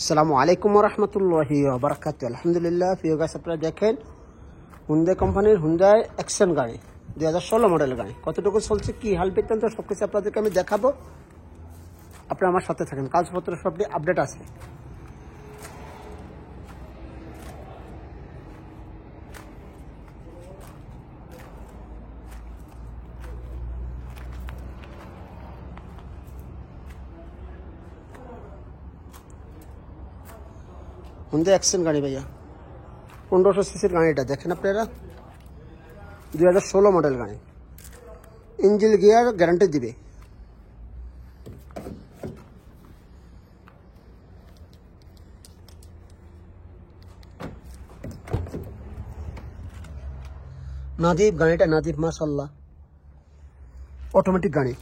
আসসালামু আলাইকুম রহমতুল্লাহি বারাকাতুহু। আলহামদুলিল্লাহ। প্রিয় গাছ, আপনারা দেখেন হুন্ডাই কোম্পানির হুন্ডাই অ্যাকশন গাড়ি 2016 মডেল গাড়ি কতটুকু চলছে, কি হাল বৃত্তান্ত সবকিছু আপনাদেরকে আমি দেখাবো। আপনারা আমার সাথে থাকেন, কাগজপত্র সব আপডেট আছে। হুন্ডাই অ্যাকশন গাড়ি ভাইয়া, 1500 সিসির গাড়িটা দেখেন আপনারা, 2016 মডেল গাড়ি। ইঞ্জিন গিয়ার গ্যারান্টি দিবে। নাদিব গাড়িটা, নাদিব মাশাআল্লাহ, অটোমেটিক গাড়ি।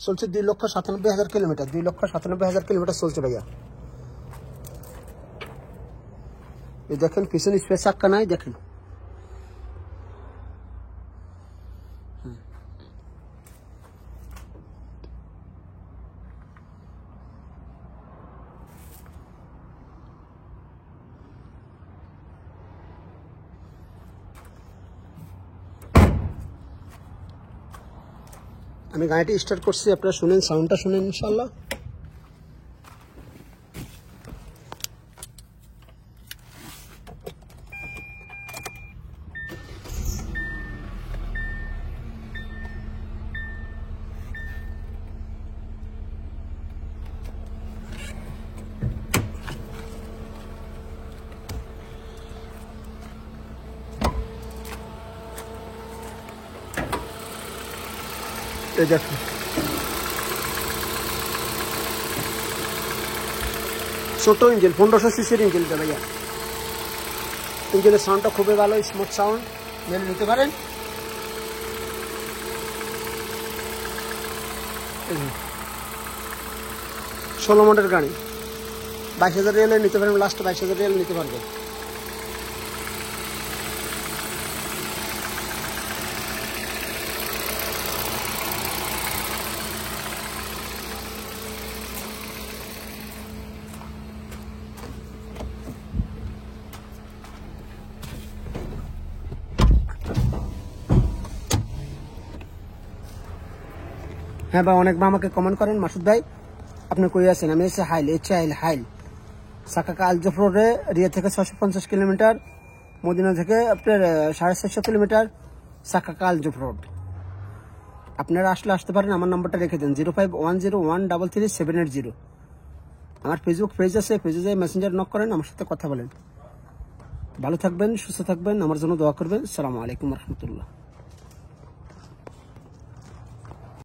চলছে 2,97,000 কিলোমিটার, 2,97,000 কিলোমিটার চলছে ভাইয়া। এই দেখেন পিছনে স্পেস চাক্কা নাই, দেখেন। আমি গাড়িটি স্টার্ট করছি, আপনারা শুনেন, সাউন্ডটা শুনেন ইনশাআল্লাহ। এই দেখুন ছোট ইঞ্জিন, 1500 সিসির ইঞ্জিন ভাইয়া। ইঞ্জিনের সাউন্ডটা খুবই ভালো, স্মুথ সাউন্ড, মেনে নিতে পারেন। 16 মডেল গাড়ি, 22,000 রিয়ালে নিতে পারেন, লাস্ট 22,000 রিয়ালে নিতে পারবেন। হ্যাঁ ভাই, অনেক আমাকে কমেন্ট করেন, মাসুদ ভাই আপনি কই আছেন। আমি এসে হাইল, হাইল সাকাকা আলজফ রোডে, রিয়া থেকে 650 কিলোমিটার, মদিনা থেকে আপনার 650 কিলোমিটার, সাকাকা আলজফ রোড। আপনারা আসতে পারেন। আমার নাম্বারটা রেখে দেন, 0510133780। আমার ফেসবুক পেজ আছে, পেজে যাই মেসেঞ্জার নক করেন, আমার সাথে কথা বলেন। ভালো থাকবেন, সুস্থ থাকবেন, আমার জন্য দোয়া করবেন। আসসালামু আলাইকুম রহমতুল্লাহ।